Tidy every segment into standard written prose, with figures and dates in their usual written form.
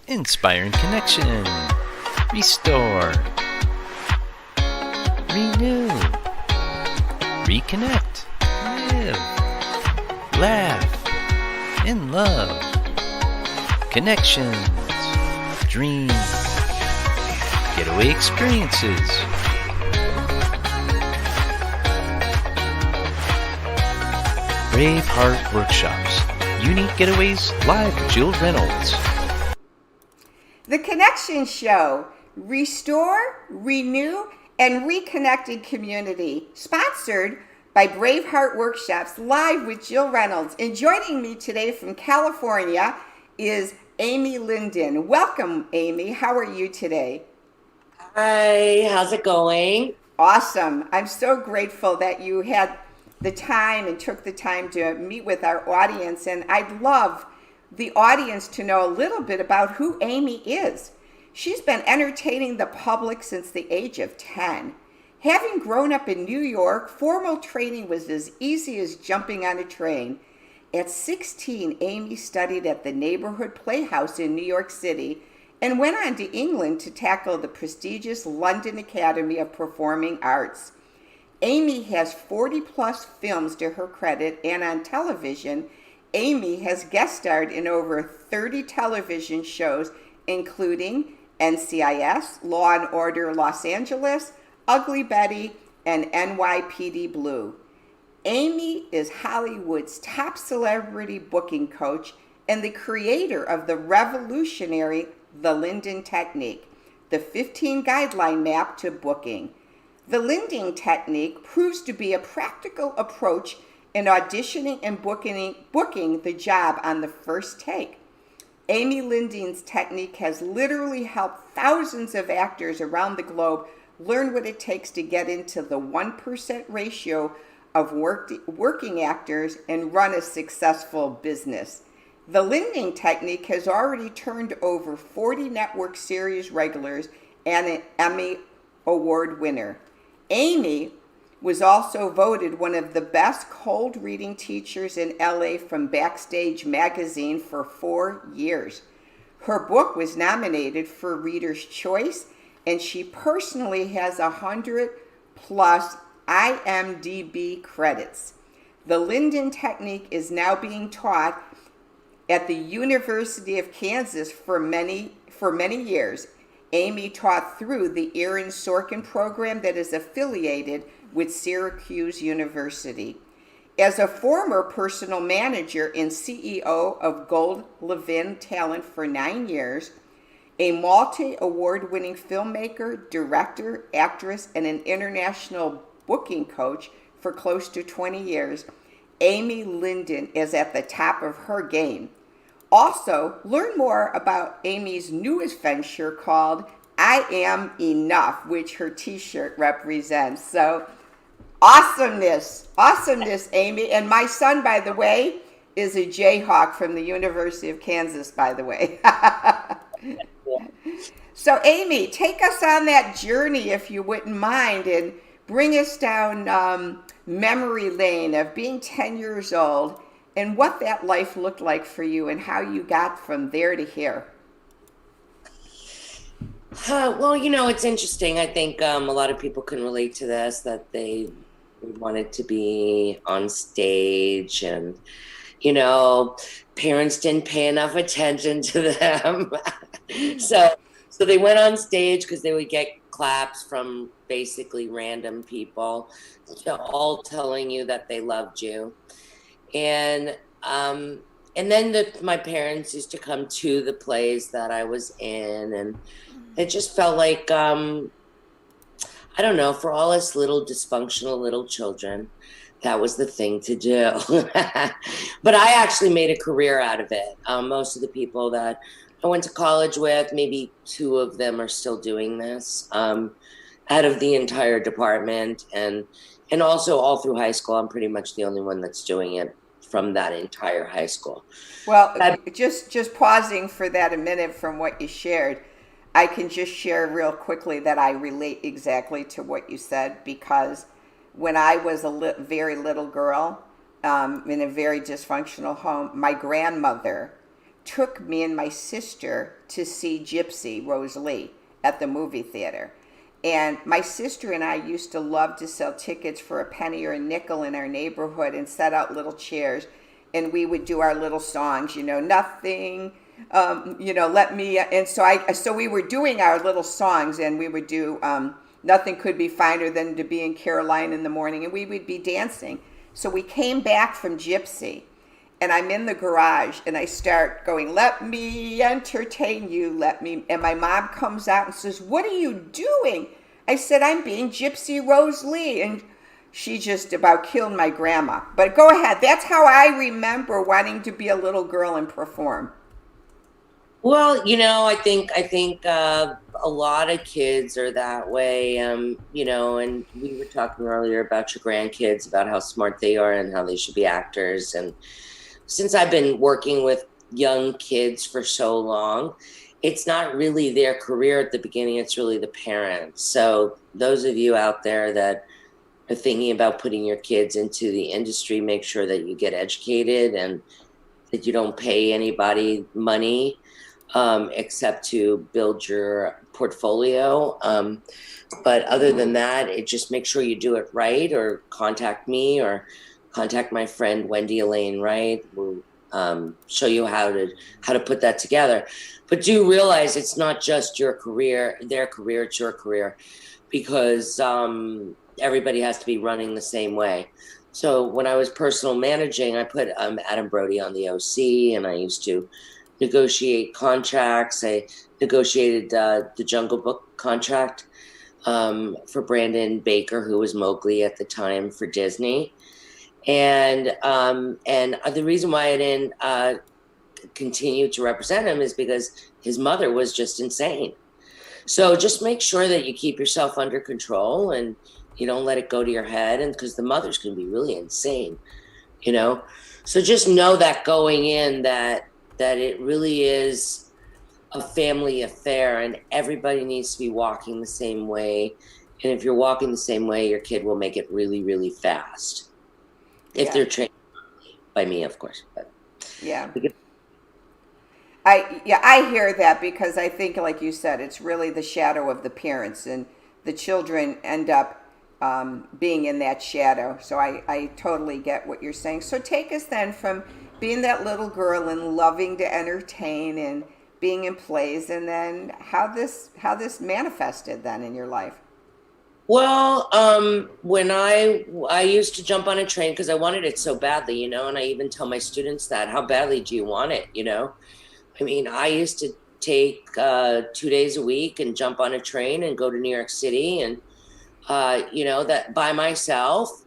Inspiring connection. Restore. Renew. Reconnect. Live. Laugh. In love. Connections. Dream. Getaway Experiences. Brave Heart Workshops. Unique Getaways live with Jill Reynolds. The Connection Show. Restore, renew, and reconnected community. Sponsored by Brave Heart Workshops live with Jill Reynolds. And joining me today from California is Amy Lyndon. Welcome, Amy. How are you today? Hi, how's it going? Awesome. I'm so grateful that you had the time and took the time to meet with our audience. And I'd love the audience to know a little bit about who Amy is. She's been entertaining the public since the age of 10. Having grown up in New York, formal training was as easy as jumping on a train. At 16, Amy studied at the Neighborhood Playhouse in New York City and went on to England to tackle the prestigious London Academy of Performing Arts. Amy has 40 plus films to her credit, and on television, Amy has guest starred in over 30 television shows, including NCIS, Law and Order Los Angeles, Ugly Betty, and NYPD Blue. Amy is Hollywood's top celebrity booking coach and the creator of the revolutionary The Lyndon Technique, the 15 guideline map to booking. The Lyndon Technique proves to be a practical approach in auditioning and booking the job on the first take. Amy Lyndon's technique has literally helped thousands of actors around the globe learn what it takes to get into the 1% ratio of working actors and run a successful business. The Lyndon Technique has already turned over 40 network series regulars and an Emmy Award winner. Amy was also voted one of the best cold reading teachers in LA from Backstage Magazine for 4 years. Her book was nominated for Reader's Choice, and she personally has 100 plus IMDb credits. The Lyndon Technique is now being taught at the University of Kansas for many years. Amy taught through the Aaron Sorkin program that is affiliated with Syracuse University. As a former personal manager and CEO of Gold Levin Talent for 9 years, a multi-award winning filmmaker, director, actress, and an international booking coach for close to 20 years, Amy Lyndon is at the top of her game. Also, learn more about Amy's newest venture called I Am Enough, which her t-shirt represents. So, awesomeness, Amy. And my son, by the way, is a Jayhawk from the University of Kansas, by the way. So, Amy, take us on that journey, if you wouldn't mind, and bring us down memory lane of being 10 years old and what that life looked like for you and how you got from there to here. Well, it's interesting. I think a lot of people can relate to this, that they wanted to be on stage and, parents didn't pay enough attention to them. So they went on stage because they would get claps from basically random people, all telling you that they loved you. And then my parents used to come to the plays that I was in, and it just felt like, I don't know, for all us little dysfunctional little children, that was the thing to do. But I actually made a career out of it. Most of the people that I went to college with, maybe 2 of them are still doing this, out of the entire department. And also all through high school, I'm pretty much the only one that's doing it from that entire high school. Well, just pausing for that a minute from what you shared, I can just share real quickly that I relate exactly to what you said, because when I was a very little girl in a very dysfunctional home, my grandmother took me and my sister to see Gypsy Rose Lee at the movie theater. And my sister and I used to love to sell tickets for a penny or a nickel in our neighborhood and set out little chairs. And we would do our little songs, nothing, let me. And so we were doing our little songs, and we would do nothing could be finer than to be in Caroline in the morning. And we would be dancing. So we came back from Gypsy, and I'm in the garage, and I start going, let me entertain you, and my mom comes out and says, what are you doing? I said, I'm being Gypsy Rose Lee, and she just about killed my grandma. But go ahead, that's how I remember wanting to be a little girl and perform. Well, I think a lot of kids are that way, and we were talking earlier about your grandkids, about how smart they are and how they should be actors. And since I've been working with young kids for so long, it's not really their career at the beginning, it's really the parents. So those of you out there that are thinking about putting your kids into the industry, make sure that you get educated and that you don't pay anybody money except to build your portfolio. But other than that, just make sure you do it right, or contact me, or contact my friend Wendy Elaine Wright, who show you how to put that together. But do realize it's not just your career, their career, it's your career, because everybody has to be running the same way. So when I was personal managing, I put Adam Brody on the OC, and I used to negotiate contracts. I negotiated the Jungle Book contract for Brandon Baker, who was Mowgli at the time for Disney. And the reason why I didn't continue to represent him is because his mother was just insane. So just make sure that you keep yourself under control and you don't let it go to your head, and because the mother's going to be really insane, So just know that going in that it really is a family affair, and everybody needs to be walking the same way. And if you're walking the same way, your kid will make it really, really fast. If they're trained by me, of course. But yeah. I hear that, because I think, like you said, it's really the shadow of the parents, and the children end up being in that shadow. So I totally get what you're saying. So take us then from being that little girl and loving to entertain and being in plays, and then how this manifested then in your life. Well, when I used to jump on a train because I wanted it so badly, and I even tell my students that, how badly do you want it, I mean, I used to take 2 days a week and jump on a train and go to New York City, and, that by myself.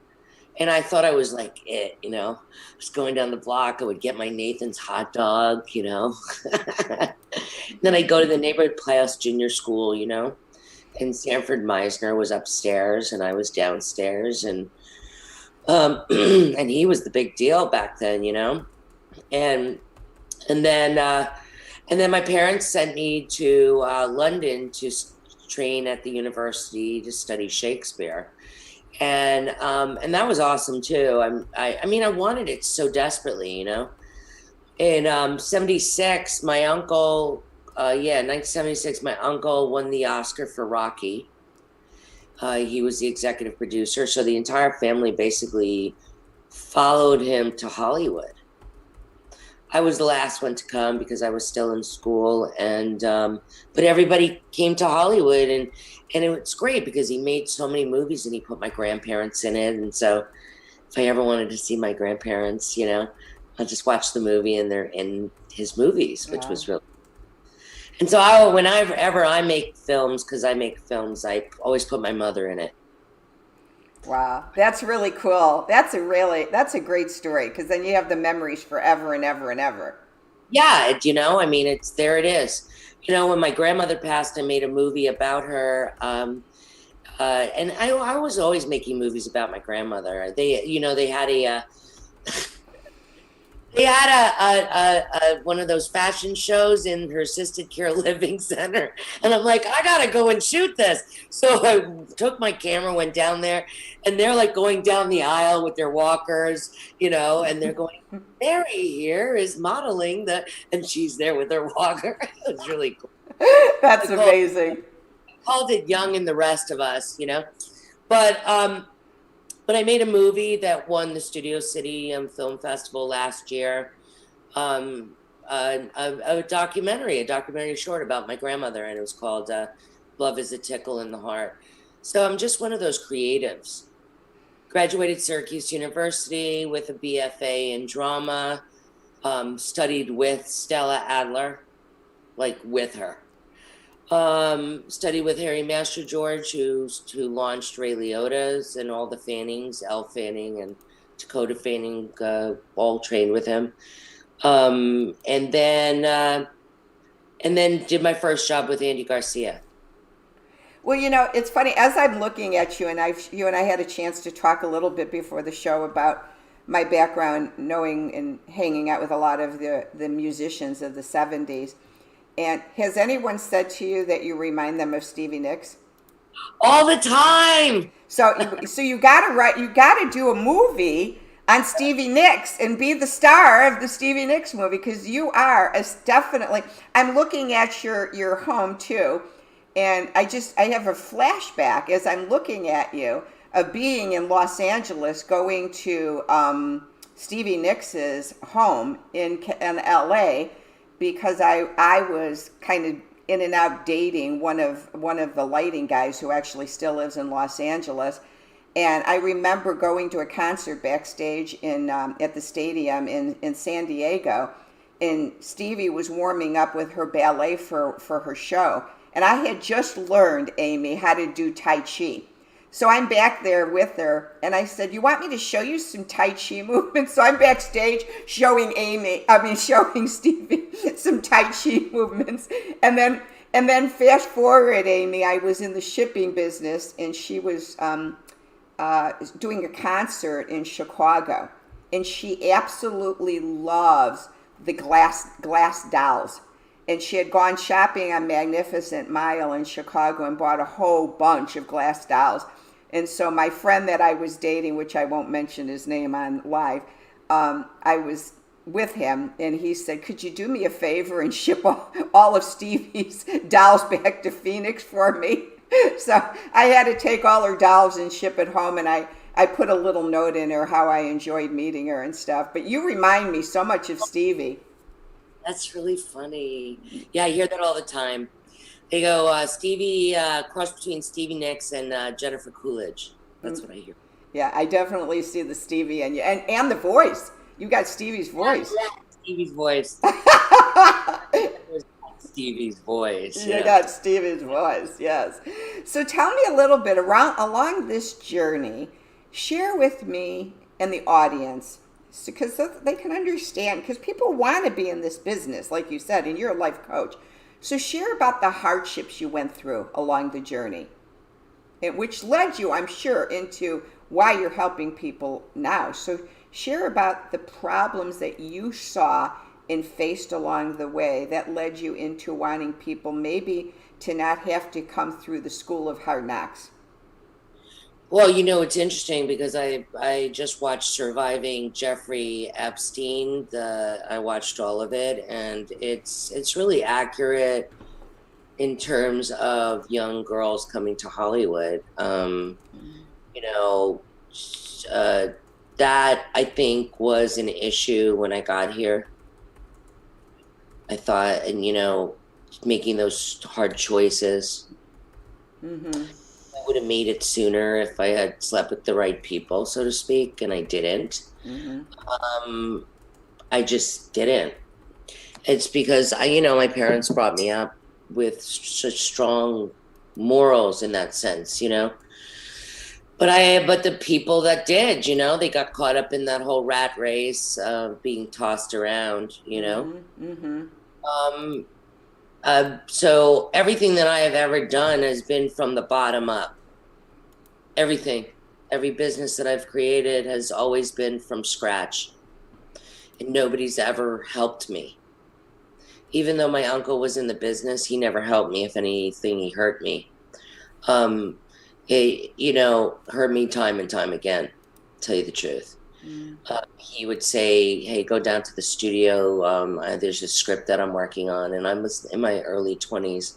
And I thought I was like it, I was going down the block. I would get my Nathan's hot dog, Then I'd go to the neighborhood Playhouse Junior School, and Sanford Meisner was upstairs and I was downstairs, and and he was the big deal back then, and then my parents sent me to London to train at the university to study Shakespeare, and that was awesome too. I mean I wanted it so desperately, In 76, my uncle. 1976, my uncle won the Oscar for Rocky. He was the executive producer. So the entire family basically followed him to Hollywood. I was the last one to come because I was still in school. But everybody came to Hollywood, and it was great because he made so many movies and he put my grandparents in it. And so if I ever wanted to see my grandparents, I'll just watch the movie and they're in his movies, which was really. And so whenever I make films, because I make films, I always put my mother in it. Wow, that's really cool. That's a great story, because then you have the memories forever and ever and ever. Yeah, there it is. When my grandmother passed, I made a movie about her. And I was always making movies about my grandmother. They had They had a one of those fashion shows in her assisted care living center, and I'm like, I gotta go and shoot this. So I took my camera, went down there, and they're like going down the aisle with their walkers, and they're going. Mary here is modeling and she's there with her walker. It was really cool. That's amazing. Called it Young and the Rest of Us, but I made a movie that won the Studio City Film Festival last year. A documentary short about my grandmother, and it was called Love is a Tickle in the Heart. So I'm just one of those creatives. Graduated Syracuse University with a BFA in drama, studied with Stella Adler, like with her. Studied with Harry Master George, who launched Ray Liotta's and all the Fannings, Elle Fanning and Dakota Fanning, all trained with him. And then did my first job with Andy Garcia. Well, it's funny, as I'm looking at you, and you and I had a chance to talk a little bit before the show about my background, knowing and hanging out with a lot of the musicians of the 70s. And has anyone said to you that you remind them of Stevie Nicks? All the time. So you gotta do a movie on Stevie Nicks and be the star of the Stevie Nicks movie, because you are definitely. I'm looking at your home too, and I have a flashback as I'm looking at you of being in Los Angeles, going to Stevie Nicks's home in LA, because I was kind of in and out dating one of the lighting guys who actually still lives in Los Angeles. And I remember going to a concert backstage at the stadium in San Diego, and Stevie was warming up with her ballet for her show. And I had just learned, Amy, how to do Tai Chi. So I'm back there with her, and I said, "You want me to show you some Tai Chi movements?" So I'm backstage showing Stevie some Tai Chi movements, and then fast forward, Amy, I was in the shipping business, and she was doing a concert in Chicago, and she absolutely loves the glass dolls. And she had gone shopping on Magnificent Mile in Chicago and bought a whole bunch of glass dolls. And so my friend that I was dating, which I won't mention his name on live, I was with him, and he said, "Could you do me a favor and ship all of Stevie's dolls back to Phoenix for me?" So I had to take all her dolls and ship it home, and I put a little note in her how I enjoyed meeting her and stuff. But you remind me so much of Stevie. That's really funny. Yeah, I hear that all the time. They go, Stevie, cross between Stevie Nicks and Jennifer Coolidge. That's what I hear. Yeah, I definitely see the Stevie in you. And the voice. You got Stevie's voice. Yeah, Stevie's voice. Stevie's voice. You got Stevie's voice, yes. So tell me a little bit along this journey. Share with me and the audience, because they can understand, because people want to be in this business, like you said, and you're a life coach. So share about the hardships you went through along the journey, and which led you, I'm sure, into why you're helping people now. So share about the problems that you saw and faced along the way that led you into wanting people maybe to not have to come through the school of hard knocks. Well, it's interesting because I just watched Surviving Jeffrey Epstein. I watched all of it, and it's really accurate in terms of young girls coming to Hollywood. That I think was an issue when I got here. I thought, and making those hard choices. Mm-hmm. Would have made it sooner if I had slept with the right people, so to speak, and I didn't. Mm-hmm. I just didn't. It's because my parents brought me up with such strong morals in that sense, But the people that did, they got caught up in that whole rat race of being tossed around, Mm-hmm. So everything that I have ever done has been from the bottom up. Everything, every business that I've created has always been from scratch. and nobody's ever helped me. Even though my uncle was in the business, he never helped me. If anything, he hurt me. He, hurt me time and time again, to tell you the truth. He would say, hey, go down to the studio. There's a script that I'm working on. And I was in my early 20s.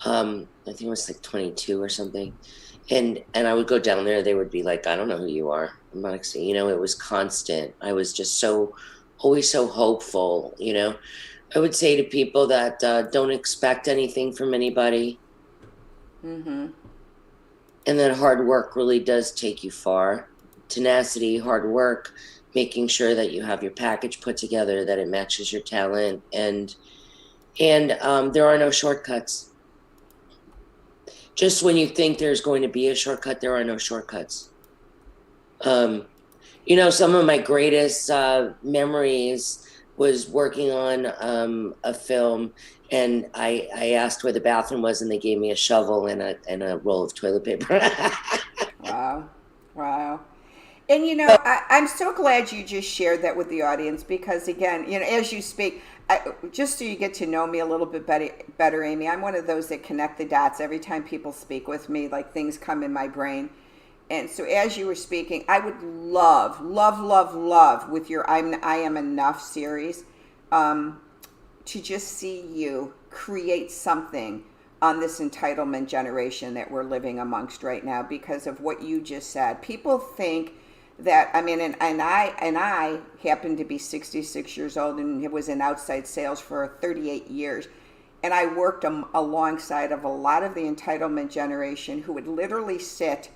I think it was like 22 or something. And I would go down there. They would be like, I don't know who you are. I'm not, it was constant. I was just always so hopeful. I would say to people that don't expect anything from anybody. Mm-hmm. And that hard work really does take you far. Tenacity, hard work, making sure that you have your package put together, that it matches your talent. And there are no shortcuts. Just when you think there's going to be a shortcut, there are no shortcuts. Some of my greatest memories was working on a film, and I asked where the bathroom was, and they gave me a shovel and a roll of toilet paper. Wow. And I'm so glad you just shared that with the audience, because again, as you speak, just so you get to know me a little bit better, Amy, I'm one of those that connect the dots every time people speak with me, like things come in my brain. And so as you were speaking, I would love with your I Am Enough series, to just see you create something on this entitlement generation that we're living amongst right now, because of what you just said. People think that, and I happen to be 66 years old and was in outside sales for 38 years. And I worked alongside of a lot of the entitlement generation who would literally sit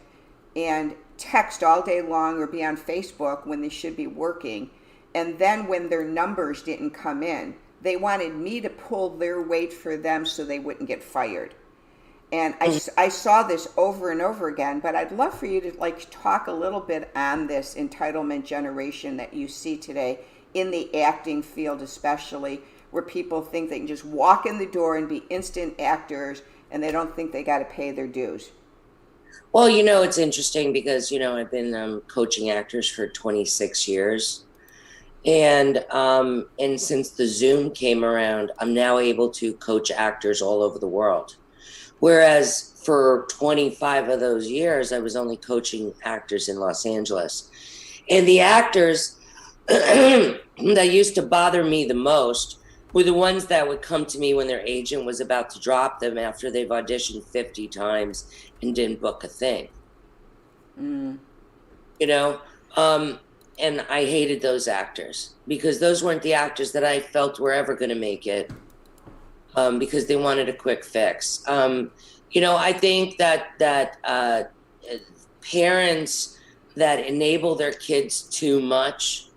and text all day long or be on Facebook when they should be working. And then when their numbers didn't come in, they wanted me to pull their weight for them so they wouldn't get fired. And I saw this over and over again, but I'd love for you to talk a little bit on this entitlement generation that you see today in the acting field, especially, where people think they can just walk in the door and be instant actors, and they don't think they got to pay their dues. Well, it's interesting because, I've been coaching actors for 26 years. And since the Zoom came around, I'm now able to coach actors all over the world. Whereas for 25 of those years, I was only coaching actors in Los Angeles. And the actors that used to bother me the most were the ones that would come to me when their agent was about to drop them after they've auditioned 50 times and didn't book a thing. And I hated those actors, because those weren't the actors that I felt were ever going to make it, because they wanted a quick fix. I think that parents that enable their kids too much,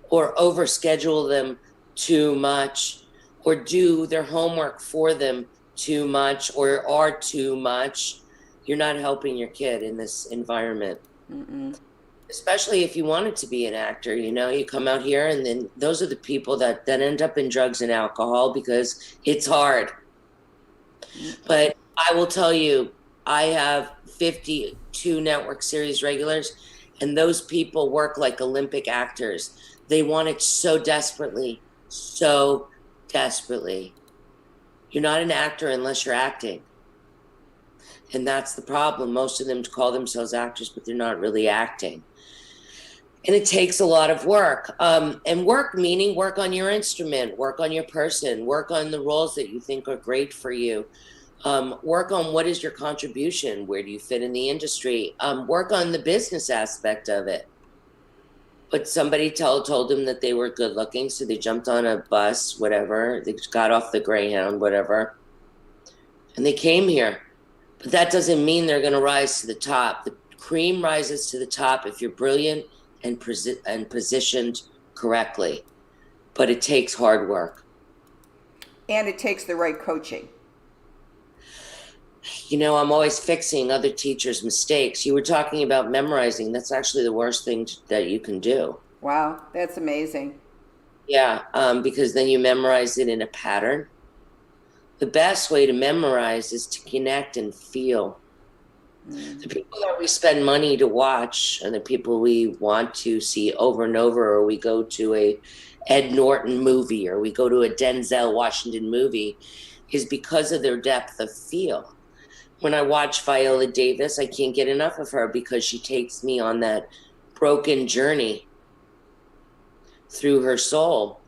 or overschedule them too much, or do their homework for them too much, or are too much, you're not helping your kid in this environment. Mm-mm. Especially if you wanted to be an actor, you come out here, and then those are the people that end up in drugs and alcohol, because it's hard. But I will tell you, I have 52 network series regulars, and those people work like Olympic actors. They want it so desperately. So desperately. You're not an actor unless you're acting. And that's the problem. Most of them call themselves actors, but they're not really acting. And it takes a lot of work. And work meaning work on your instrument, work on your person, work on the roles that you think are great for you. Work on what is your contribution, where do you fit in the industry. Work on the business aspect of it. But somebody told them that they were good looking, so they jumped on a bus, whatever. They got off the Greyhound, whatever. And they came here. But that doesn't mean they're going to rise to the top. The cream rises to the top if you're brilliant and positioned correctly. But it takes hard work. And it takes the right coaching. I'm always fixing other teachers' mistakes. You were talking about memorizing. That's actually the worst thing that you can do. Wow, that's amazing. Yeah, because then you memorize it in a pattern. The best way to memorize is to connect and feel. The people that we spend money to watch and the people we want to see over and over, or we go to a Ed Norton movie or we go to a Denzel Washington movie, is because of their depth of feel. When I watch Viola Davis, I can't get enough of her because she takes me on that broken journey through her soul.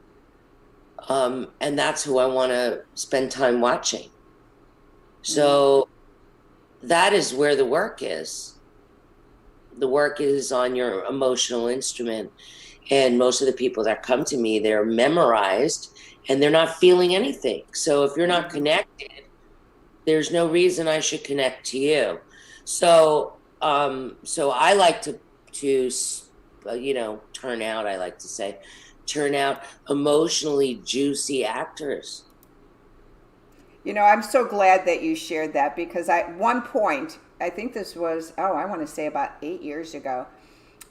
And that's who I want to spend time watching. So that is where the work is. The work is on your emotional instrument. And most of the people that come to me, they're memorized and they're not feeling anything. So if you're not connected, there's no reason I should connect to you. So I like to turn out emotionally juicy actors. I'm so glad that you shared that, because at one point, I think this was, I want to say about 8 years ago,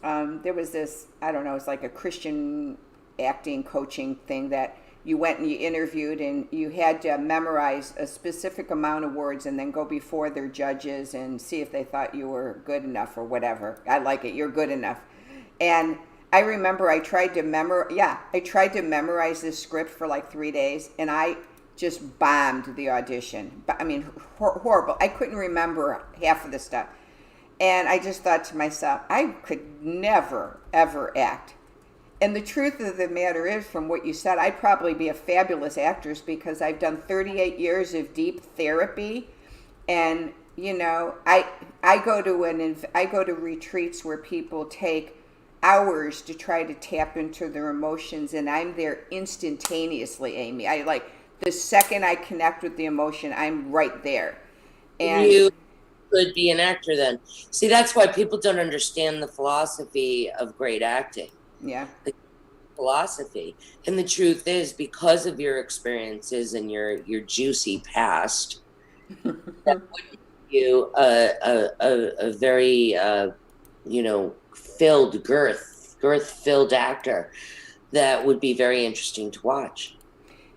there was this, I don't know, it's like a Christian acting coaching thing that you went and you interviewed and you had to memorize a specific amount of words and then go before their judges and see if they thought you were good enough or whatever. I like it. You're good enough. And I remember I tried to memorize this script for like 3 days, and I just bombed the audition. I mean, horrible. I couldn't remember half of the stuff. And I just thought to myself, I could never, ever act. And the truth of the matter is, from what you said, I'd probably be a fabulous actress because I've done 38 years of deep therapy. And, I go to retreats where people take hours to try to tap into their emotions, and I'm there instantaneously, Amy. The second I connect with the emotion, I'm right there. And you could be an actor then. See, that's why people don't understand the philosophy of great acting. Yeah. The philosophy. And the truth is, because of your experiences and your juicy past, that would give you a very girth-filled actor that would be very interesting to watch.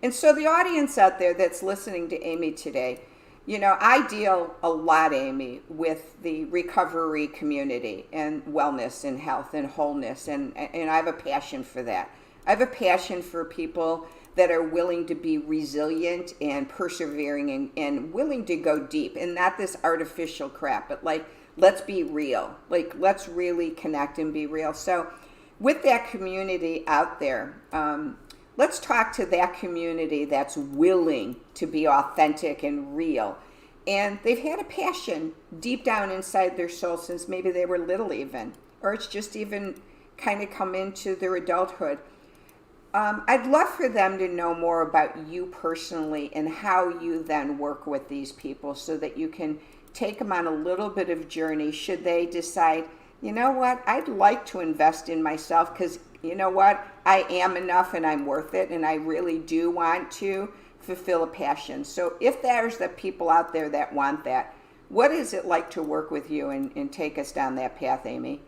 And so the audience out there that's listening to Amy today, I deal a lot, Amy, with the recovery community and wellness and health and wholeness. And I have a passion for that. I have a passion for people that are willing to be resilient and persevering and willing to go deep, and not this artificial crap, but let's be real. Let's really connect and be real. So with that community out there, let's talk to that community that's willing to be authentic and real. And they've had a passion deep down inside their soul since maybe they were little even, or it's just even kind of come into their adulthood. I'd love for them to know more about you personally and how you then work with these people so that you can take them on a little bit of journey should they decide, you know what, I'd like to invest in myself because you know what, I am enough and I'm worth it and I really do want to fulfill a passion. So if there's the people out there that want that, what is it like to work with you and take us down that path, Amy?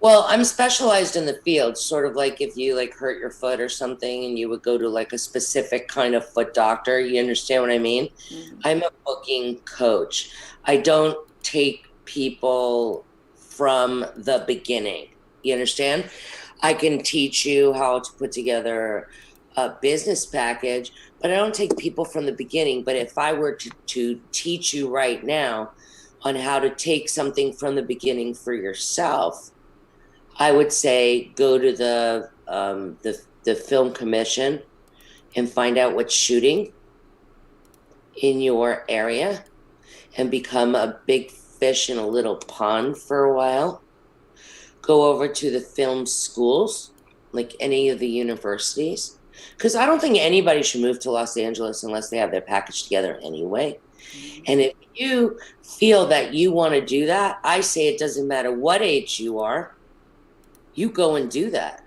Well, I'm specialized in the field, sort of like if you hurt your foot or something and you would go to a specific kind of foot doctor. You understand what I mean? Mm-hmm. I'm a booking coach. I don't take people from the beginning. You understand? I can teach you how to put together a business package, but I don't take people from the beginning. But if I were to teach you right now on how to take something from the beginning for yourself, I would say go to the film commission and find out what's shooting in your area and become a big fish in a little pond for a while. Go over to the film schools, like any of the universities, because I don't think anybody should move to Los Angeles unless they have their package together anyway. Mm-hmm. And if you feel that you want to do that, I say it doesn't matter what age you are. You go and do that.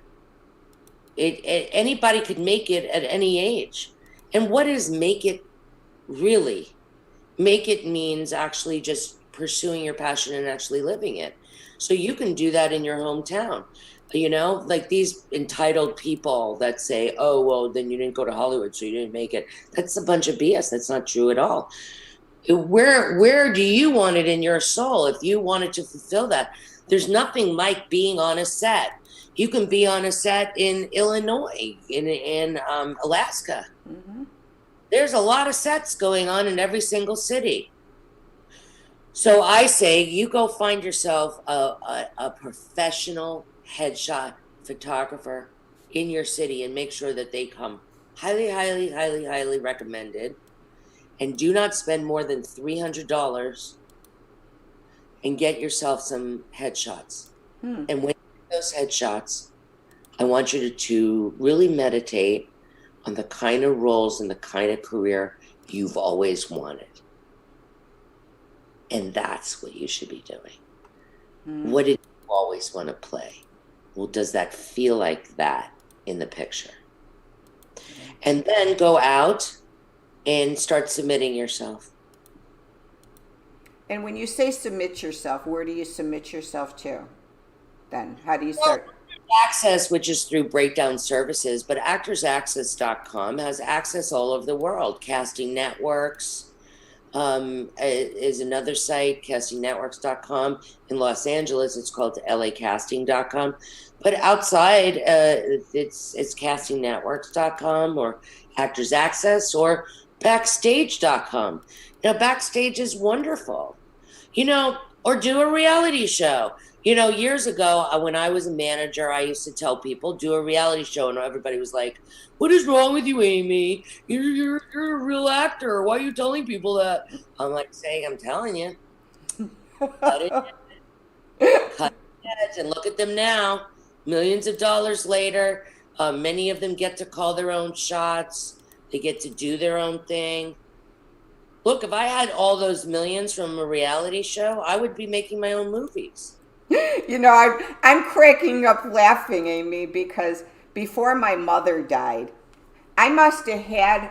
Anybody could make it at any age. And what is make it really? Make it means actually just pursuing your passion and actually living it. So you can do that in your hometown. Like these entitled people that say, oh, well, then you didn't go to Hollywood, so you didn't make it. That's a bunch of BS. That's not true at all. Where do you want it in your soul? If you wanted to fulfill that, there's nothing like being on a set. You can be on a set in Illinois, in Alaska. Mm-hmm. There's a lot of sets going on in every single city. So I say you go find yourself a professional headshot photographer in your city and make sure that they come highly, highly, highly, highly recommended. And do not spend more than $300 and get yourself some headshots. And when you get those headshots, I want you to really meditate on the kind of roles and the kind of career you've always wanted. And that's what you should be doing. What did you always want to play? Well, does that feel like that in the picture? And then go out and start submitting yourself. And when you say submit yourself, where do you submit yourself to? Then how do you start? Well, access, which is through Breakdown Services, but actorsaccess.com has access all over the world. Casting Networks is another site, castingnetworks.com. In Los Angeles, it's called lacasting.com. But outside, it's castingnetworks.com or Actors Access or backstage.com. Now, Backstage is wonderful, or do a reality show. Years ago, when I was a manager, I used to tell people, do a reality show. And everybody was like, what is wrong with you, Amy? You're a real actor. Why are you telling people that? I'm like saying, I'm telling you. Cut it and look at them now. Millions of dollars later. Many of them get to call their own shots. They get to do their own thing. Look, if I had all those millions from a reality show, I would be making my own movies. I'm cracking up laughing, Amy, because before my mother died, I must have had,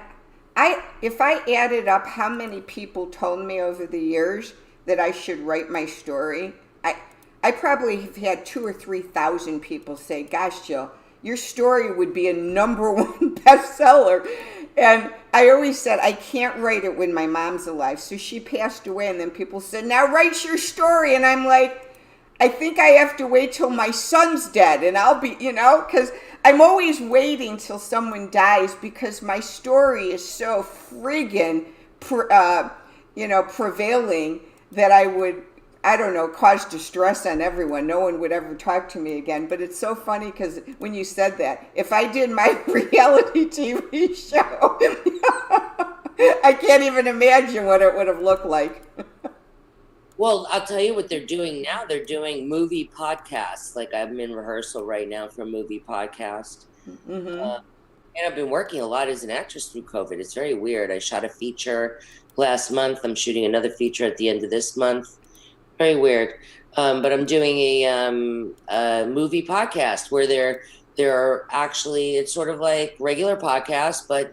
if I added up how many people told me over the years that I should write my story, I probably have had 2,000 or 3,000 people say, gosh, Jill, your story would be a #1 bestseller. And I always said, I can't write it when my mom's alive. So she passed away, and then people said, now write your story. And I'm like, I think I have to wait till my son's dead, and I'll be, because I'm always waiting till someone dies, because my story is so friggin', prevailing that I would, cause distress on everyone. No one would ever talk to me again. But it's so funny because when you said that, if I did my reality TV show, I can't even imagine what it would have looked like. Well, I'll tell you what they're doing now. They're doing movie podcasts. Like I'm in rehearsal right now for a movie podcast. Mm-hmm. And I've been working a lot as an actress through COVID. It's very weird. I shot a feature last month. I'm shooting another feature at the end of this month. Very weird. But I'm doing a movie podcast where they're actually, it's sort of like regular podcasts, but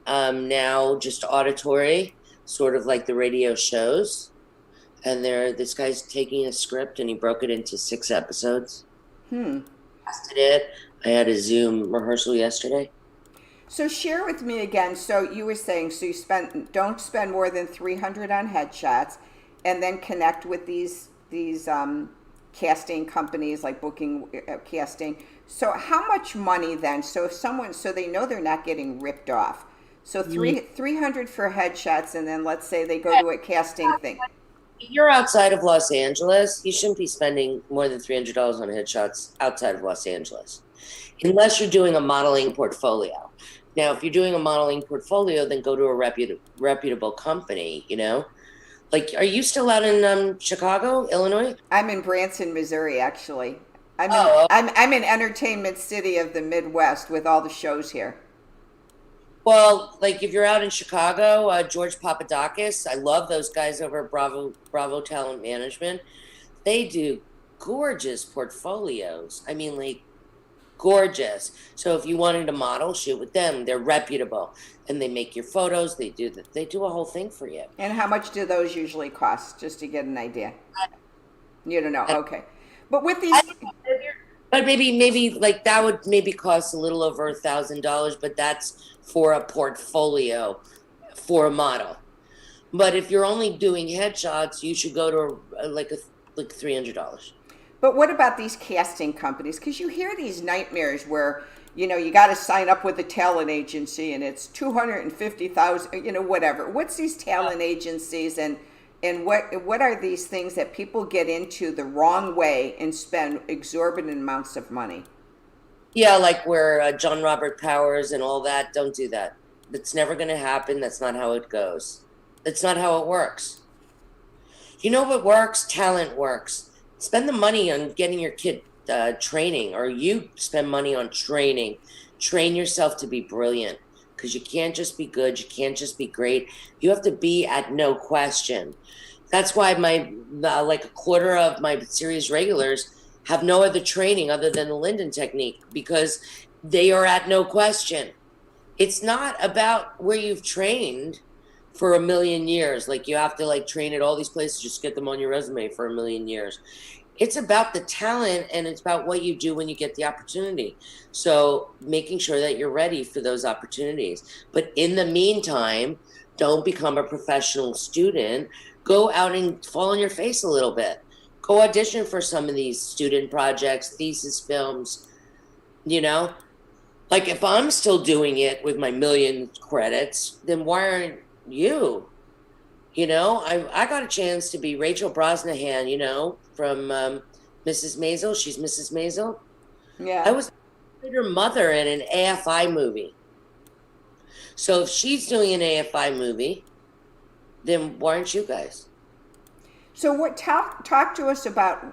now just auditory, sort of like the radio shows. And this guy's taking a script and he broke it into 6 episodes. Tested it. I had a Zoom rehearsal yesterday. So share with me again. So you were saying, so you don't spend more than $300 on headshots, and then connect with these casting companies like booking casting. So how much money then? So if so they know they're not getting ripped off. So $300 for headshots, and then let's say they go to a casting thing. If you're outside of Los Angeles, you shouldn't be spending more than $300 on headshots outside of Los Angeles, unless you're doing a modeling portfolio. Now, if you're doing a modeling portfolio, then go to a reputable company, Like, are you still out in Chicago, Illinois? I'm in Branson, Missouri, actually. I'm in Entertainment City of the Midwest with all the shows here. Well, like if you're out in Chicago, George Papadakis, I love those guys over at Bravo Talent Management. They do gorgeous portfolios. I mean, like gorgeous. So if you wanted to model, shoot with them. They're reputable, and they make your photos. They do a whole thing for you. And how much do those usually cost, just to get an idea? You don't know. Okay, but with these. But maybe like that would maybe cost a little over $1,000, but that's for a portfolio for a model. But if you're only doing headshots, you should go to like $300. But what about these casting companies? Because you hear these nightmares where, you got to sign up with a talent agency and it's 250,000, whatever. What's these talent agencies, and what are these things that people get into the wrong way and spend exorbitant amounts of money? Yeah, like where John Robert Powers and all that, don't do that. That's never going to happen. That's not how it goes. That's not how it works. You know what works? Talent works. Spend the money on getting your kid training, or you spend money on training. Train yourself to be brilliant, because you can't just be good. You can't just be great. You have to be at no question. That's why like a quarter of my series regulars have no other training other than the Lyndon technique, because they are at no question. It's not about where you've trained for a million years. Like you have to like train at all these places, just get them on your resume for a million years. It's about the talent, and it's about what you do when you get the opportunity. So making sure that you're ready for those opportunities. But in the meantime, don't become a professional student. Go out and fall on your face a little bit. Go audition for some of these student projects, thesis films, you know? Like if I'm still doing it with my million credits, then why aren't you? I got a chance to be Rachel Brosnahan, from Mrs. Maisel. She's Mrs. Maisel. Yeah. I was her mother in an AFI movie. So if she's doing an AFI movie, then why aren't you guys? So talk to us about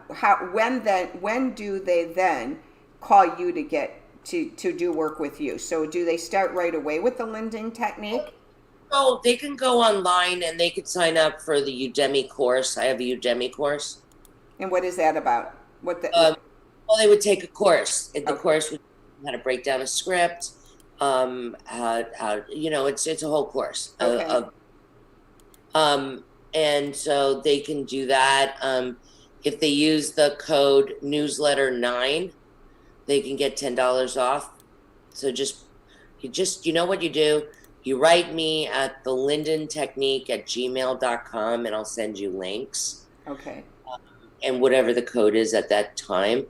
when do they then call you to get to do work with you? So do they start right away with the Lyndon technique? Oh, they can go online and they could sign up for the Udemy course. I have a Udemy course. And what is that about? Well, they would take a course. The course would how to break down a script. It's a whole course. Okay. And so they can do that. If they use the code newsletter9, they can get $10 off. So you know what you do? You write me at the Lyndon Technique at gmail.com, and I'll send you links. Okay. And whatever the code is at that time.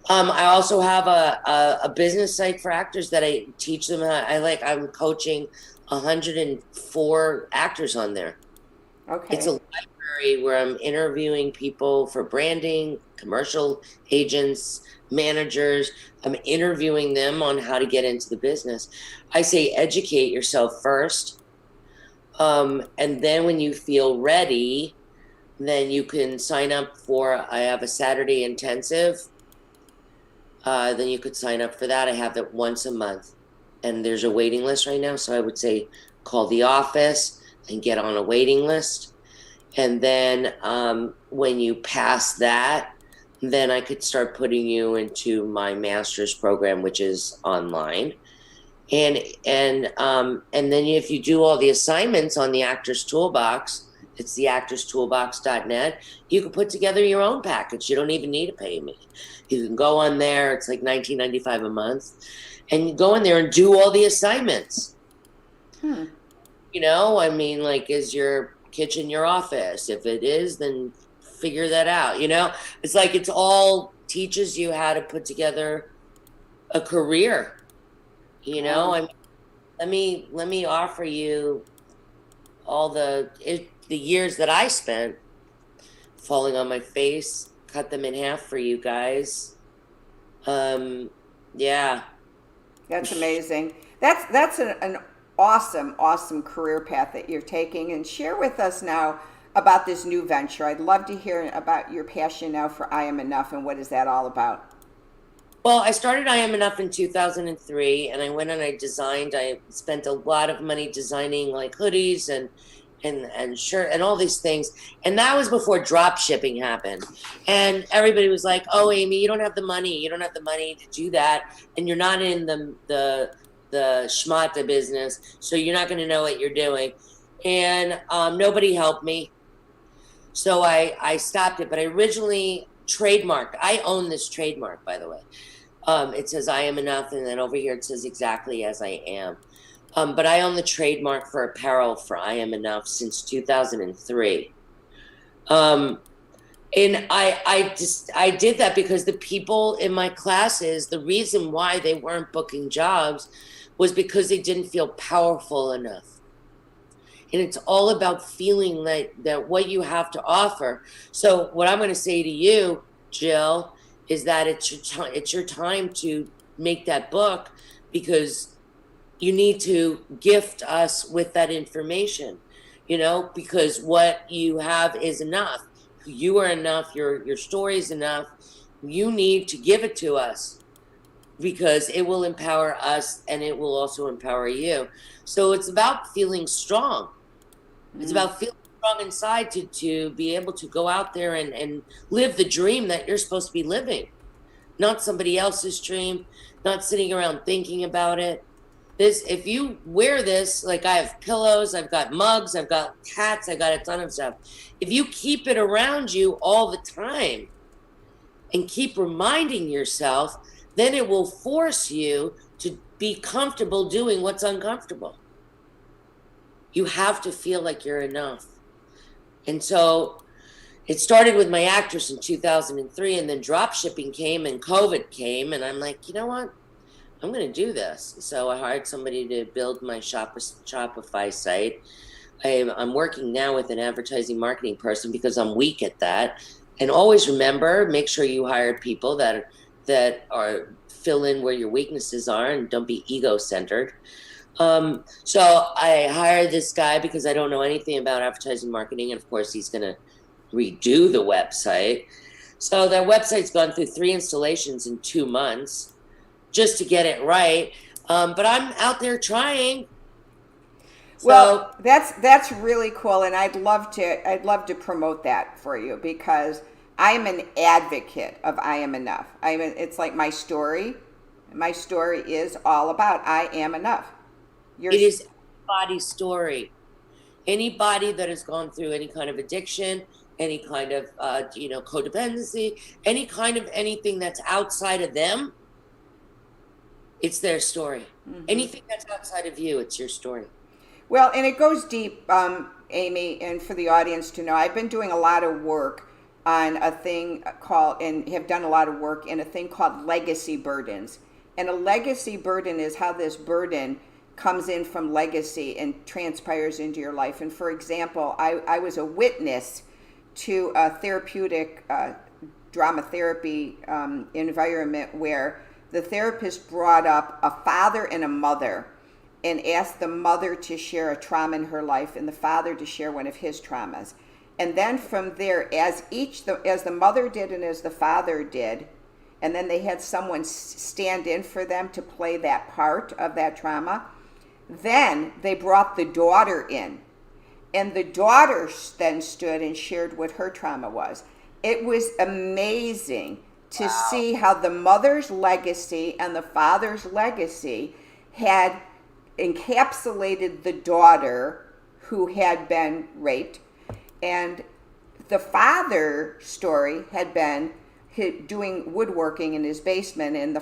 I also have a business site for actors that I teach them. I'm coaching 104 actors on there. Okay. It's a library where I'm interviewing people for branding, commercial agents, managers. I'm interviewing them on how to get into the business. I say educate yourself first. And then when you feel ready, then you can sign up I have a Saturday intensive. Then you could sign up for that. I have that once a month. And there's a waiting list right now. So I would say call the office and get on a waiting list. And then when you pass that, then I could start putting you into my master's program, which is online. And then if you do all the assignments on the Actors Toolbox, it's the actorstoolbox.net, you can put together your own package. You don't even need to pay me. You can go on there. It's like $19.95 a month. And you go in there and do all the assignments. Is your kitchen your office? If it is, then figure that out. It's like it's all teaches you how to put together a career. Let me offer you all the years that I spent falling on my face, cut them in half for you guys. Yeah. That's amazing. That's an awesome career path that you're taking. And share with us now about this new venture. I'd love to hear about your passion now for I Am Enough, and what is that all about? Well, I started I Am Enough in 2003, and I went and I spent a lot of money designing like hoodies and shirt and all these things. And that was before drop shipping happened. And everybody was like, oh, Amy, you don't have the money. You don't have the money to do that. And you're not in the schmata business, so you're not going to know what you're doing. And nobody helped me. So I stopped it. But I originally trademarked. I own this trademark, by the way. It says I Am Enough. And then over here it says Exactly As I Am. But I own the trademark for apparel for I Am Enough since 2003. Um, and I did that because the people in my classes, the reason why they weren't booking jobs was because they didn't feel powerful enough. And it's all about feeling that what you have to offer. So what I'm going to say to you, Jill, is that it's your time to make that book, because you need to gift us with that information, because what you have is enough. You are enough. Your story is enough. You need to give it to us, because it will empower us and it will also empower you. So it's about feeling strong. It's about feeling strong inside to be able to go out there and live the dream that you're supposed to be living, not somebody else's dream, not sitting around thinking about it. If you wear this, like I have pillows, I've got mugs, I've got hats, I got a ton of stuff. If you keep it around you all the time and keep reminding yourself, then it will force you to be comfortable doing what's uncomfortable. You have to feel like you're enough. And so it started with my actress in 2003, and then drop shipping came and COVID came. And I'm like, you know what? I'm going to do this. So I hired somebody to build my Shopify site. I'm working now with an advertising marketing person because I'm weak at that. And always remember, make sure you hire people that are fill in where your weaknesses are and don't be ego-centered. So I hired this guy because I don't know anything about advertising marketing. And of course, he's going to redo the website. So that website's gone through 3 installations in 2 months just to get it right. But I'm out there trying. Well, that's really cool, and I'd love to promote that for you, because I am an advocate of I Am Enough. It's like my story. My story is all about I am enough. It is anybody's story. Anybody that has gone through any kind of addiction, any kind of codependency, any kind of anything that's outside of them, it's their story. Mm-hmm. Anything that's outside of you, it's your story. Well, and it goes deep, Amy, and for the audience to know, I've been doing a lot of work on a thing called, and have done a lot of work in a thing called legacy burdens. And a legacy burden is how this burden comes in from legacy and transpires into your life. And for example, I was a witness to a therapeutic drama therapy environment where the therapist brought up a father and a mother and asked the mother to share a trauma in her life and the father to share one of his traumas. And then from there, as the mother did and as the father did, and then they had someone stand in for them to play that part of that trauma, then they brought the daughter in. And the daughter then stood and shared what her trauma was. It was amazing to see how the mother's legacy and the father's legacy had encapsulated the daughter who had been raped, and the father's story had been doing woodworking in his basement, and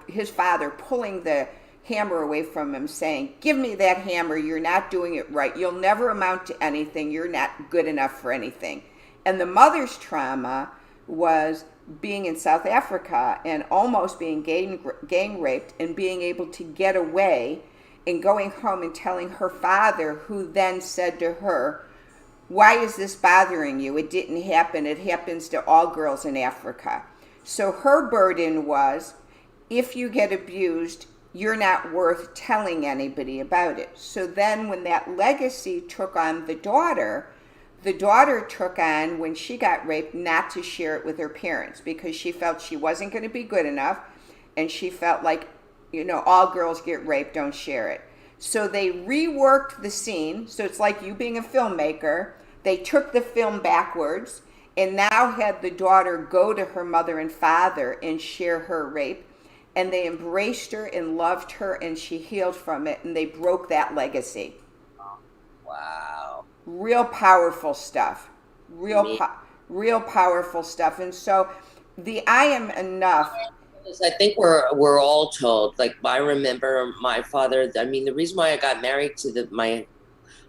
his father pulling the hammer away from him, saying, "Give me that hammer, you're not doing it right, you'll never amount to anything, you're not good enough for anything." And the mother's trauma was being in South Africa and almost being gang raped and being able to get away and going home and telling her father, who then said to her, "Why is this bothering you? It didn't happen. It happens to all girls in Africa." So her burden was, if you get abused, you're not worth telling anybody about it. So then when that legacy took on the daughter took on, when she got raped, not to share it with her parents because she felt she wasn't going to be good enough, and she felt like, all girls get raped, don't share it. So they reworked the scene. So it's like you being a filmmaker. They took the film backwards and now had the daughter go to her mother and father and share her rape. And they embraced her and loved her, and she healed from it, and they broke that legacy. Wow. Real powerful stuff. Real powerful stuff. And so the I Am Enough I think we're all told. Like I remember my father. I mean, the reason why I got married to my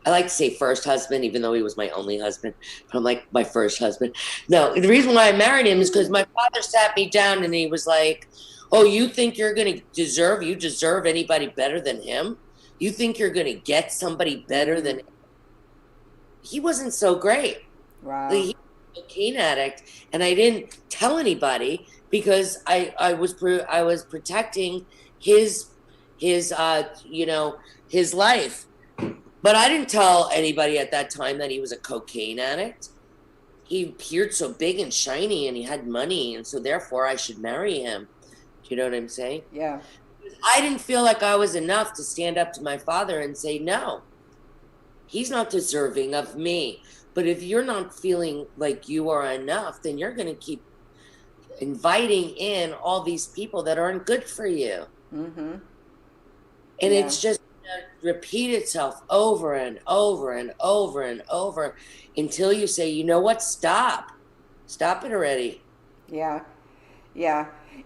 I like to say first husband, even though he was my only husband. But I'm like my first husband. No, the reason why I married him is because my father sat me down and he was like, "Oh, you think you're gonna you deserve anybody better than him? You think you're gonna get somebody better than?" He wasn't so great. Wow. He was a cocaine addict, and I didn't tell anybody because I was protecting his his life. But I didn't tell anybody at that time that he was a cocaine addict. He appeared so big and shiny and he had money, and so therefore I should marry him. Do you know what I'm saying? Yeah. I didn't feel like I was enough to stand up to my father and say, no, he's not deserving of me. But if you're not feeling like you are enough, then you're going to keep inviting in all these people that aren't good for you. Mm-hmm. And it's just repeat itself over and over and over and over until you say, you know what, stop it already. Yeah.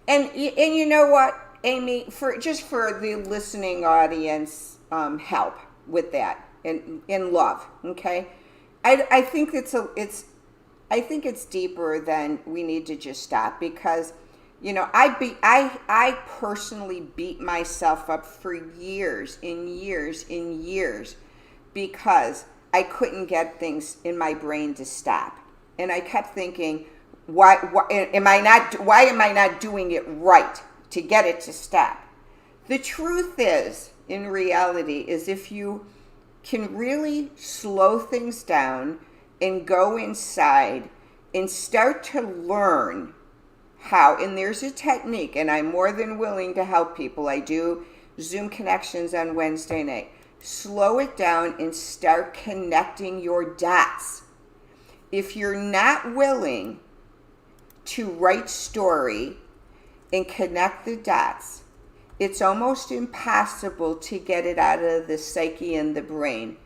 And you know what, Amy, for the listening audience, help with that in love, okay? I think I think it's deeper than we need to just stop, because I personally beat myself up for years and years and years because I couldn't get things in my brain to stop. And I kept thinking, why am I not doing it right to get it to stop? The truth is, in reality, is if you can really slow things down and go inside and start to learn how, and there's a technique, and I'm more than willing to help people. I do Zoom connections on Wednesday night. Slow it down and start connecting your dots. If you're not willing to write story and connect the dots, it's almost impossible to get it out of the psyche and the brain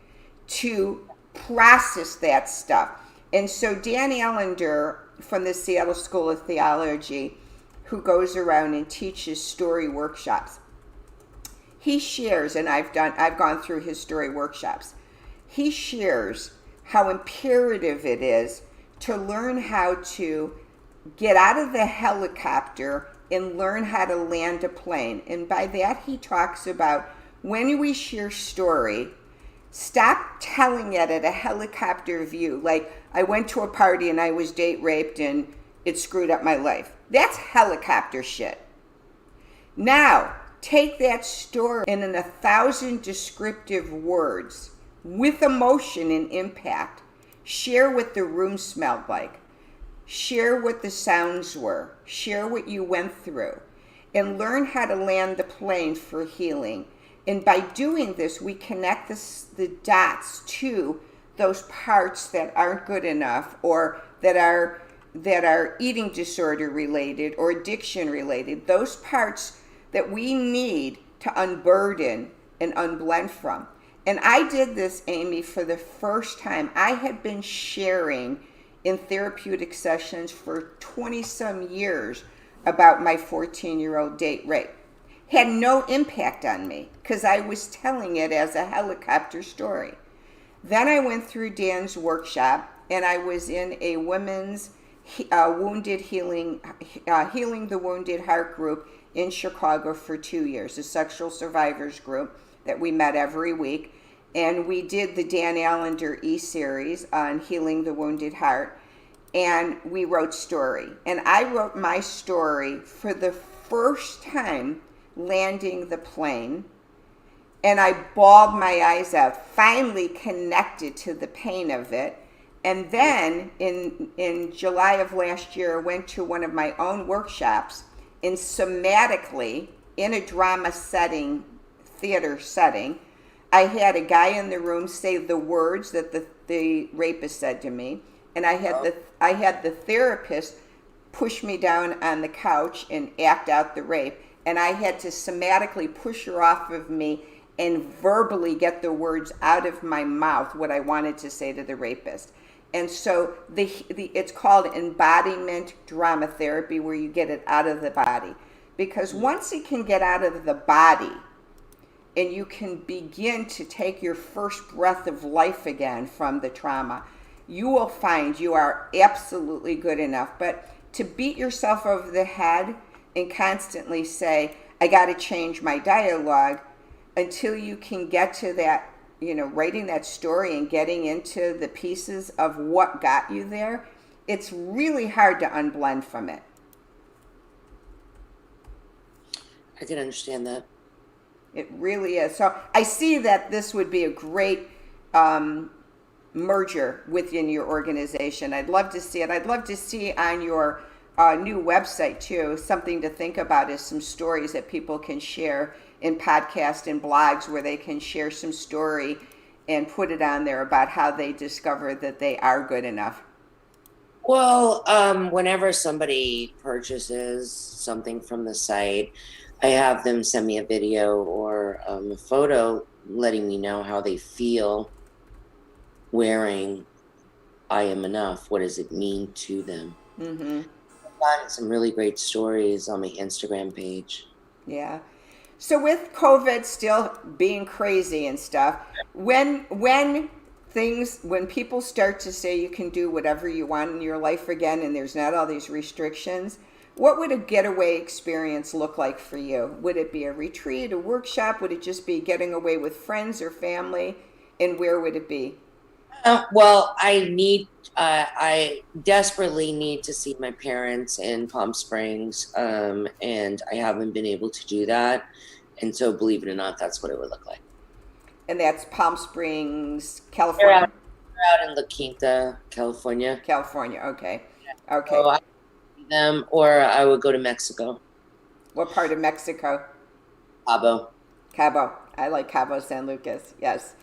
to process that stuff. And so Dan Allender from the Seattle School of Theology, who goes around and teaches story workshops, he shares, and I've gone through his story workshops, he shares how imperative it is to learn how to get out of the helicopter and learn how to land a plane. And by that he talks about, when we share story, stop telling it at a helicopter view. Like, I went to a party and I was date raped and it screwed up my life. That's helicopter shit. Now, take that story and in 1,000 descriptive words with emotion and impact. Share what the room smelled like. Share what the sounds were. Share what you went through. And learn how to land the plane for healing. And by doing this, we connect the dots to those parts that aren't good enough, or that are eating disorder related or addiction related. Those parts that we need to unburden and unblend from. And I did this, Amy, for the first time. I had been sharing in therapeutic sessions for 20-some years about my 14-year-old date rape. Had no impact on me because I was telling it as a helicopter story. Then I went through Dan's workshop, and I was in a women's wounded healing the Wounded Heart group in Chicago for 2 years, a sexual survivors group that we met every week. And we did the Dan Allender e-series on healing the wounded heart, and we wrote story. And I wrote my story for the first time landing the plane, and I bawled my eyes out, finally connected to the pain of it. And then in July of last year, I went to one of my own workshops, and somatically, in a drama setting, theater setting, I had a guy in the room say the words that the rapist said to me, and I had the therapist push me down on the couch and act out the rape, and I had to somatically push her off of me and verbally get the words out of my mouth what I wanted to say to the rapist. And so it's called embodiment drama therapy, where you get it out of the body. because once it can get out of the body and you can begin to take your first breath of life again from the trauma, you will find you are absolutely good enough. But to beat yourself over the head and constantly say, I got to change my dialogue, until you can get to that, writing that story and getting into the pieces of what got you there, it's really hard to unblend from it. I can understand that. It really is. So I see that this would be a great merger within your organization. I'd love to see it. I'd love to see on your new website too, something to think about is some stories that people can share in podcasts and blogs, where they can share some story and put it on there about how they discover that they are good enough. Well, whenever somebody purchases something from the site, I have them send me a video or a photo letting me know how they feel wearing I Am Enough. What does it mean to them? Mm-hmm. I've gotten some really great stories on my Instagram page. Yeah. So with COVID still being crazy and stuff, when people start to say you can do whatever you want in your life again and there's not all these restrictions, what would a getaway experience look like for you? Would it be a retreat, a workshop? Would it just be getting away with friends or family? And where would it be? Well, I desperately need to see my parents in Palm Springs, and I haven't been able to do that. And so, believe it or not, that's what it would look like. And that's Palm Springs, California? They're out in La Quinta, California. California, okay. Okay. So I would see them, or I would go to Mexico. What part of Mexico? Cabo. Cabo. I like Cabo San Lucas, yes.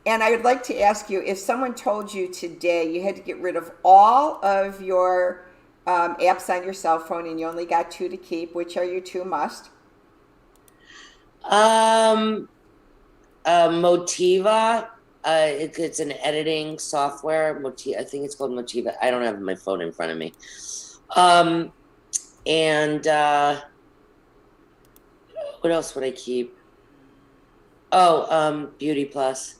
And I would like to ask you, if someone told you today you had to get rid of all of your apps on your cell phone and you only got 2 to keep, which are your 2 must? Motiva. It's an editing software. I think it's called Motiva. I don't have my phone in front of me. And what else would I keep? Oh, Beauty Plus.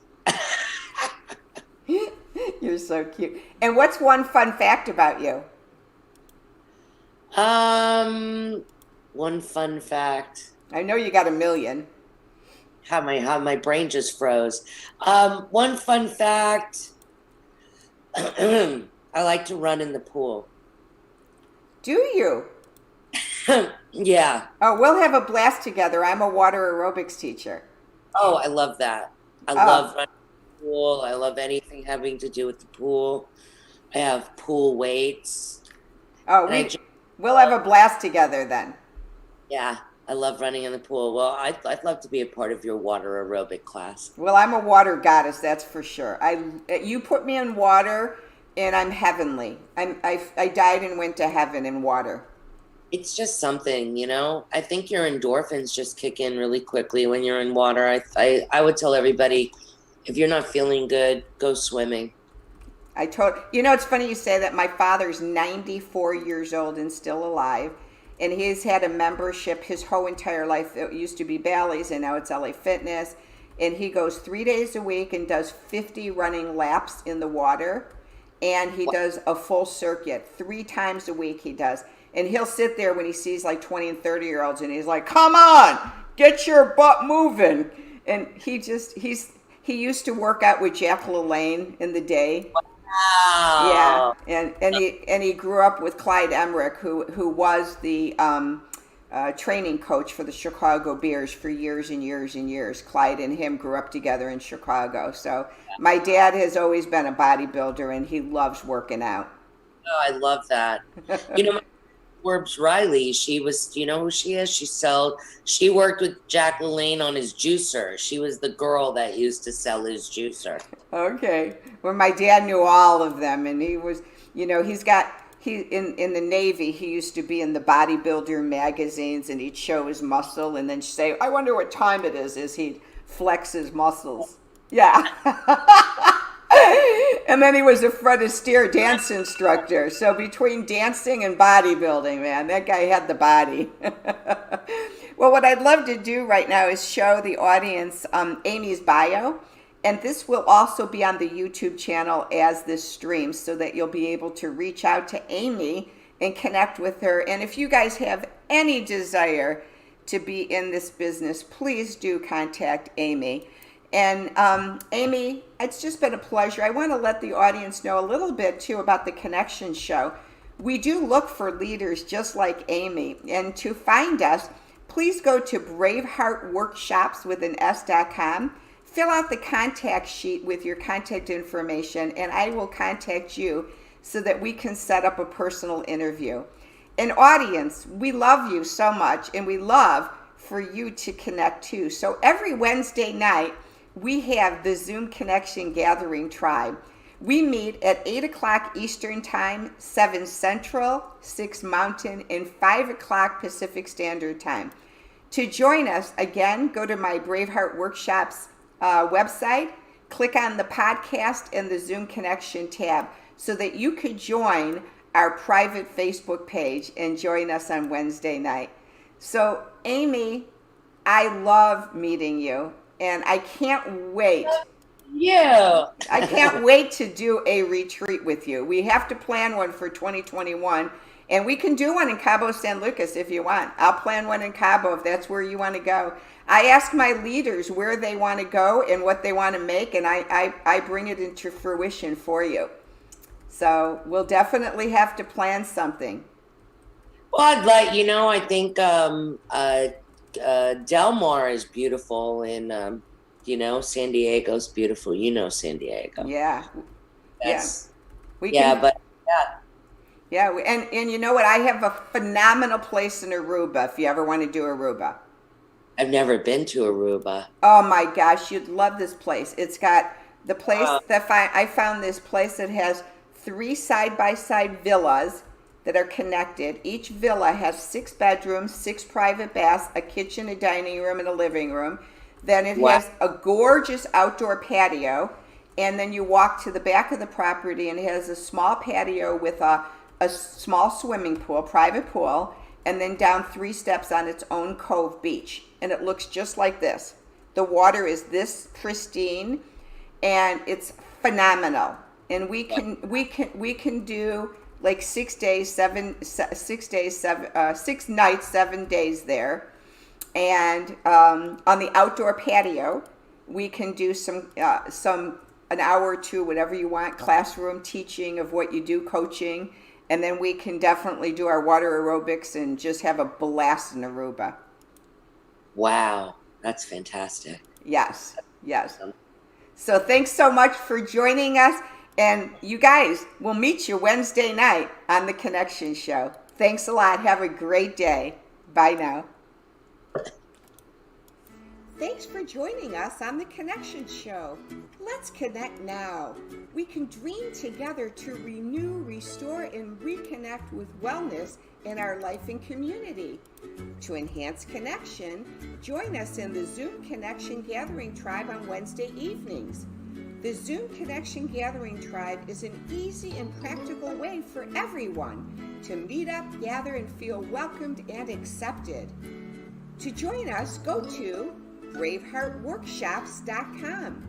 You're so cute. And what's one fun fact about you? One fun fact. I know you got a million. How my brain just froze. One fun fact. I like to run in the pool. Do you? Yeah. Oh, we'll have a blast together. I'm a water aerobics teacher. Oh, I love that. I love running in the pool. I love anything having to do with the pool. I have pool weights. Oh, we'll have a blast together then. Yeah, I love running in the pool. Well, I'd love to be a part of your water aerobic class. Well, I'm a water goddess, that's for sure. You put me in water, and I'm heavenly. I died and went to heaven in water. It's just something, I think your endorphins just kick in really quickly when you're in water. I would tell everybody, if you're not feeling good, go swimming. It's funny you say that. My father's 94 years old and still alive, and he's had a membership his whole entire life. It used to be Bally's, and now it's LA Fitness, and he goes 3 days a week and does 50 running laps in the water, and he does a full circuit 3 times a week. He does. And he'll sit there when he sees like 20 and 30-year-olds, and he's like, come on, get your butt moving. And he used to work out with Jack LaLanne in the day. Wow. Yeah, and he grew up with Clyde Emmerich, who was the training coach for the Chicago Bears for years and years and years. Clyde and him grew up together in Chicago. So my dad has always been a bodybuilder, and he loves working out. Oh, I love that. Forbes Riley, she was, do you know who she is? She worked with Jack LaLanne on his juicer. She was the girl that used to sell his juicer. Okay. Well, my dad knew all of them, and he was, in the Navy, he used to be in the bodybuilder magazines, and he'd show his muscle and then say, I wonder what time it is, as he'd flex his muscles. Yeah. And then he was a Fred Astaire dance instructor. So between dancing and bodybuilding, man, that guy had the body. Well, what I'd love to do right now is show the audience Amy's bio. And this will also be on the YouTube channel as this stream, so that you'll be able to reach out to Amy and connect with her. And if you guys have any desire to be in this business, please do contact Amy. And Amy, it's just been a pleasure. I want to let the audience know a little bit too about the Connection Show. We do look for leaders just like Amy. And to find us, please go to braveheartworkshops.com. Fill out the contact sheet with your contact information, and I will contact you so that we can set up a personal interview. And audience, we love you so much, and we love for you to connect too. So every Wednesday night, we have the Zoom Connection Gathering Tribe. We meet at 8 o'clock Eastern Time, 7 Central, 6 Mountain, and 5 o'clock Pacific Standard Time. To join us, again, go to my Braveheart Workshops website, click on the podcast and the Zoom Connection tab so that you could join our private Facebook page and join us on Wednesday night. So, Amy, I love meeting you, and I can't wait. Yeah. I can't wait to do a retreat with you. We have to plan one for 2021. And we can do one in Cabo San Lucas if you want. I'll plan one in Cabo if that's where you want to go. I ask my leaders where they want to go and what they want to make, and I bring it into fruition for you. So we'll definitely have to plan something. Well, I think Del Mar is beautiful, and, San Diego's beautiful. San Diego. Yeah. Yeah, and you know what? I have a phenomenal place in Aruba if you ever want to do Aruba. I've never been to Aruba. Oh my gosh, you'd love this place. It's got the place I found this place that has 3 side-by-side villas that are connected. Each villa has 6 bedrooms, 6 private baths, a kitchen, a dining room, and a living room. Then it has a gorgeous outdoor patio, and then you walk to the back of the property, and it has a small patio with a small swimming pool, private pool, and then down 3 steps on its own cove beach. And it looks just like this. The water is this pristine, and it's phenomenal. And we can do like 6 nights, 7 days there. And on the outdoor patio, we can do an hour or two, whatever you want, classroom teaching of what you do, coaching. And then we can definitely do our water aerobics and just have a blast in Aruba. Wow, that's fantastic. Yes. So thanks so much for joining us. And you guys, we'll meet you Wednesday night on The Connection Show. Thanks a lot. Have a great day. Bye now. Thanks for joining us on The Connection Show. Let's connect now. We can dream together to renew, restore, and reconnect with wellness in our life and community. To enhance connection, join us in the Zoom Connection Gathering Tribe on Wednesday evenings. The Zoom Connection Gathering Tribe is an easy and practical way for everyone to meet up, gather, and feel welcomed and accepted. To join us, go to braveheartworkshops.com.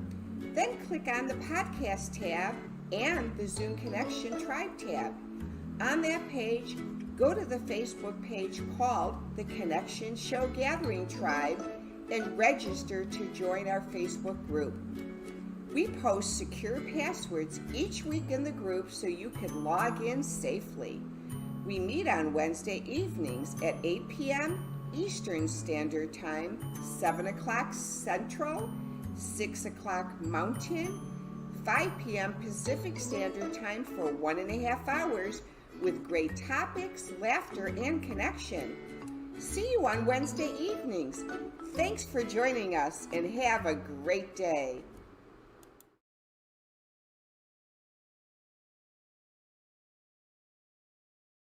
Then click on the podcast tab and the Zoom Connection Tribe tab. On that page, go to the Facebook page called The Connection Show Gathering Tribe and register to join our Facebook group. We post secure passwords each week in the group so you can log in safely. We meet on Wednesday evenings at 8 p.m. Eastern Standard Time, 7 o'clock Central, 6 o'clock Mountain, 5 p.m. Pacific Standard Time for 1.5 hours with great topics, laughter, and connection. See you on Wednesday evenings. Thanks for joining us and have a great day.